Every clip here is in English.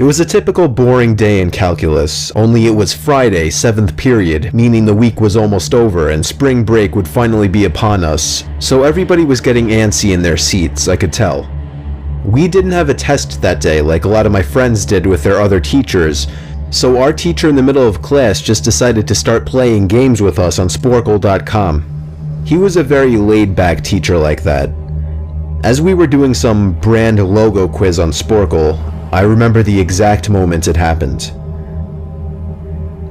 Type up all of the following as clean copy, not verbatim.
It was a typical boring day in calculus, only it was Friday, 7th period, meaning the week was almost over and spring break would finally be upon us, so everybody was getting antsy in their seats, I could tell. We didn't have a test that day like a lot of my friends did with their other teachers, so our teacher in the middle of class just decided to start playing games with us on sporkle.com. He was a very laid-back teacher like that. As we were doing some brand logo quiz on Sporkle, I remember the exact moment it happened.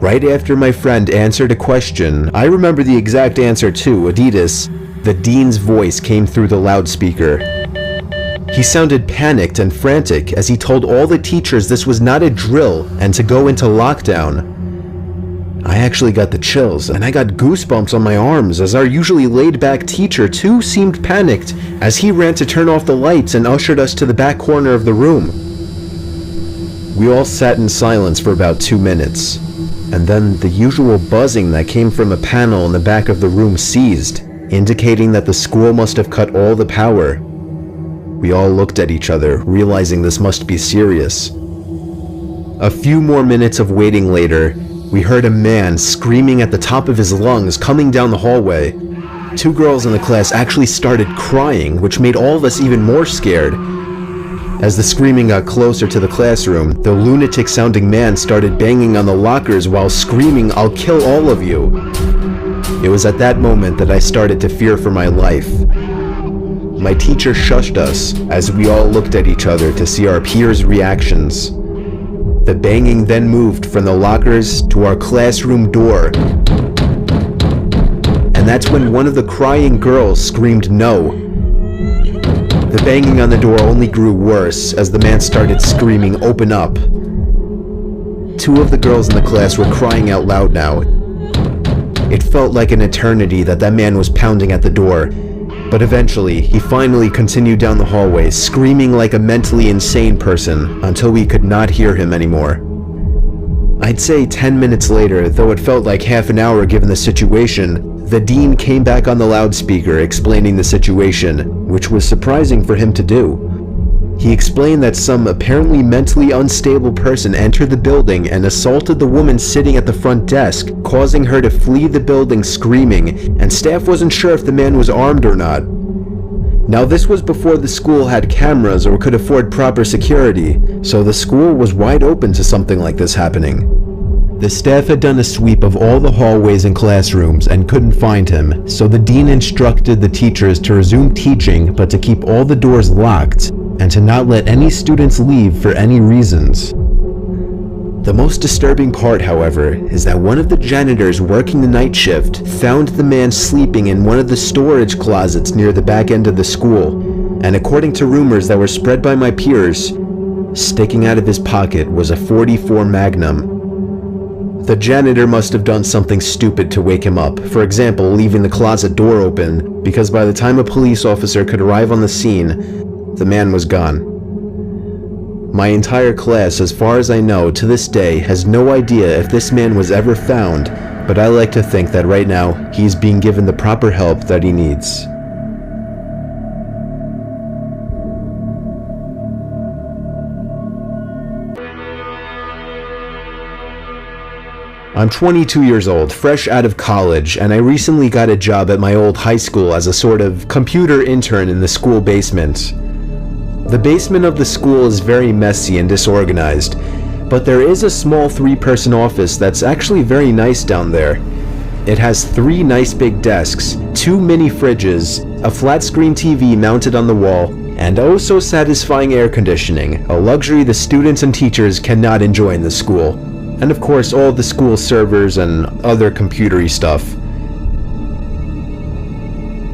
Right after my friend answered a question, I remember the exact answer too, Adidas. The dean's voice came through the loudspeaker. He sounded panicked and frantic as he told all the teachers this was not a drill and to go into lockdown. I actually got the chills, and I got goosebumps on my arms as our usually laid-back teacher too seemed panicked as he ran to turn off the lights and ushered us to the back corner of the room. We all sat in silence for about 2 minutes, and then the usual buzzing that came from a panel in the back of the room ceased, indicating that the school must have cut all the power. We all looked at each other, realizing this must be serious. A few more minutes of waiting later, we heard a man screaming at the top of his lungs coming down the hallway. 2 girls in the class actually started crying, which made all of us even more scared. As the screaming got closer to the classroom, the lunatic-sounding man started banging on the lockers while screaming, "I'll kill all of you." It was at that moment that I started to fear for my life. My teacher shushed us as we all looked at each other to see our peers' reactions. The banging then moved from the lockers to our classroom door. And that's when one of the crying girls screamed no. The banging on the door only grew worse as the man started screaming, "Open up." 2 of the girls in the class were crying out loud now. It felt like an eternity that man was pounding at the door, but eventually he finally continued down the hallway, screaming like a mentally insane person until we could not hear him anymore. I'd say 10 minutes later, though it felt like half an hour given the situation, the dean came back on the loudspeaker explaining the situation, which was surprising for him to do. He explained that some apparently mentally unstable person entered the building and assaulted the woman sitting at the front desk, causing her to flee the building screaming, and staff wasn't sure if the man was armed or not. Now this was before the school had cameras or could afford proper security, so the school was wide open to something like this happening. The staff had done a sweep of all the hallways and classrooms and couldn't find him, so the dean instructed the teachers to resume teaching but to keep all the doors locked and to not let any students leave for any reasons. The most disturbing part, however, is that one of the janitors working the night shift found the man sleeping in one of the storage closets near the back end of the school, and according to rumors that were spread by my peers, sticking out of his pocket was a .44 Magnum. The janitor must have done something stupid to wake him up, for example, leaving the closet door open, because by the time a police officer could arrive on the scene, the man was gone. My entire class, as far as I know, to this day, has no idea if this man was ever found, but I like to think that right now, he's being given the proper help that he needs. I'm 22 years old, fresh out of college, and I recently got a job at my old high school as a sort of computer intern in the school basement. The basement of the school is very messy and disorganized, but there is a small 3-person office that's actually very nice down there. It has 3 nice big desks, 2 mini fridges, a flat screen TV mounted on the wall, and oh so satisfying air conditioning, a luxury the students and teachers cannot enjoy in the school. And of course all the school servers and other computery stuff.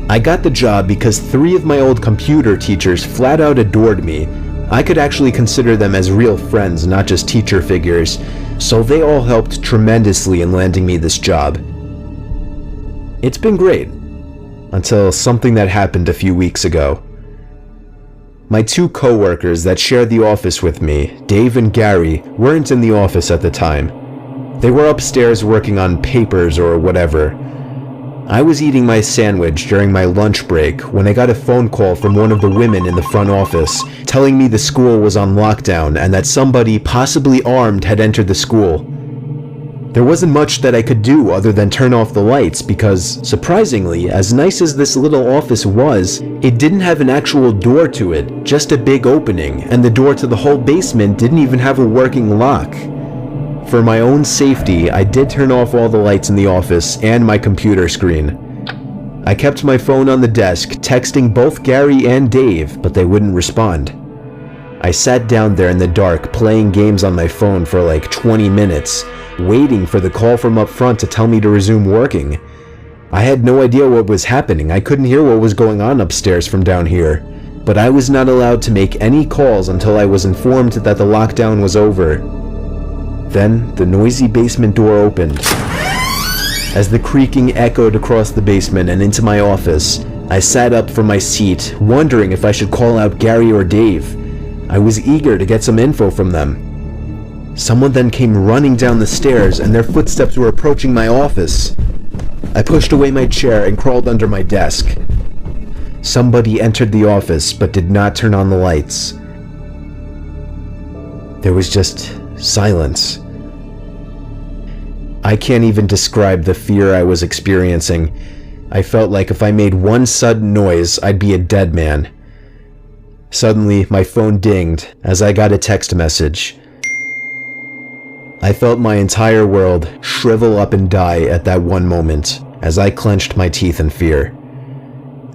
I got the job because 3 of my old computer teachers flat out adored me. I could actually consider them as real friends, not just teacher figures, so they all helped tremendously in landing me this job. It's been great, until something that happened a few weeks ago. My 2 co-workers that shared the office with me, Dave and Gary, weren't in the office at the time. They were upstairs working on papers or whatever. I was eating my sandwich during my lunch break when I got a phone call from one of the women in the front office telling me the school was on lockdown and that somebody, possibly armed, had entered the school. There wasn't much that I could do other than turn off the lights because, surprisingly, as nice as this little office was, it didn't have an actual door to it, just a big opening, and the door to the whole basement didn't even have a working lock. For my own safety, I did turn off all the lights in the office and my computer screen. I kept my phone on the desk, texting both Gary and Dave, but they wouldn't respond. I sat down there in the dark, playing games on my phone for like 20 minutes, waiting for the call from up front to tell me to resume working. I had no idea what was happening. I couldn't hear what was going on upstairs from down here, but I was not allowed to make any calls until I was informed that the lockdown was over. Then, the noisy basement door opened. As the creaking echoed across the basement and into my office, I sat up from my seat, wondering if I should call out Gary or Dave. I was eager to get some info from them. Someone then came running down the stairs, and their footsteps were approaching my office. I pushed away my chair and crawled under my desk. Somebody entered the office, but did not turn on the lights. There was just silence. I can't even describe the fear I was experiencing. I felt like if I made one sudden noise, I'd be a dead man. Suddenly, my phone dinged as I got a text message. I felt my entire world shrivel up and die at that one moment as I clenched my teeth in fear.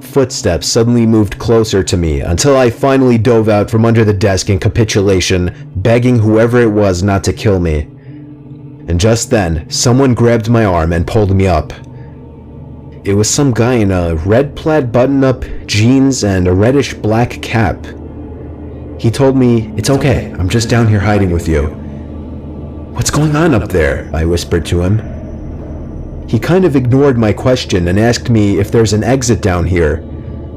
Footsteps suddenly moved closer to me until I finally dove out from under the desk in capitulation, begging whoever it was not to kill me. And just then, someone grabbed my arm and pulled me up. It was some guy in a red plaid button-up, jeans, and a reddish-black cap. He told me, "It's okay, I'm just down here hiding with you." "What's going on up there?" I whispered to him. He kind of ignored my question and asked me if there's an exit down here.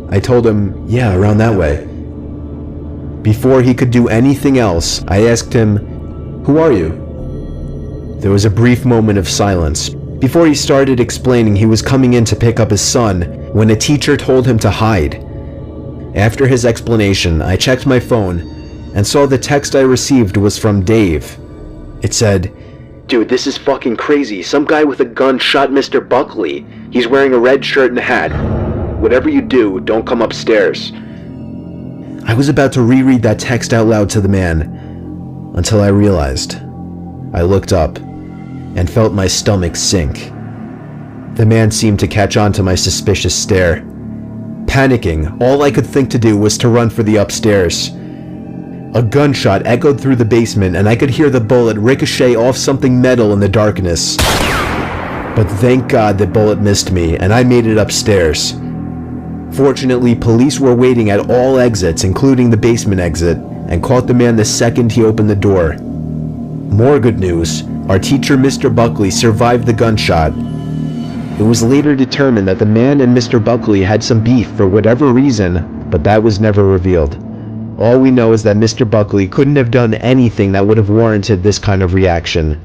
I told him, "Yeah, around that way." Before he could do anything else, I asked him, "Who are you?" There was a brief moment of silence before he started explaining he was coming in to pick up his son when a teacher told him to hide. After his explanation, I checked my phone and saw the text I received was from Dave. It said, "Dude, this is fucking crazy. Some guy with a gun shot Mr. Buckley. He's wearing a red shirt and a hat. Whatever you do, don't come upstairs." I was about to reread that text out loud to the man until I realized. I looked up and felt my stomach sink. The man seemed to catch on to my suspicious stare. Panicking, all I could think to do was to run for the upstairs. A gunshot echoed through the basement and I could hear the bullet ricochet off something metal in the darkness. But thank God the bullet missed me and I made it upstairs. Fortunately, police were waiting at all exits, including the basement exit, and caught the man the second he opened the door. More good news, our teacher Mr. Buckley survived the gunshot. It was later determined that the man and Mr. Buckley had some beef for whatever reason, but that was never revealed. All we know is that Mr. Buckley couldn't have done anything that would have warranted this kind of reaction.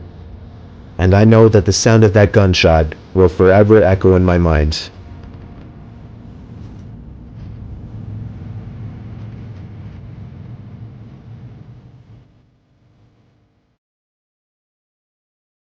And I know that the sound of that gunshot will forever echo in my mind.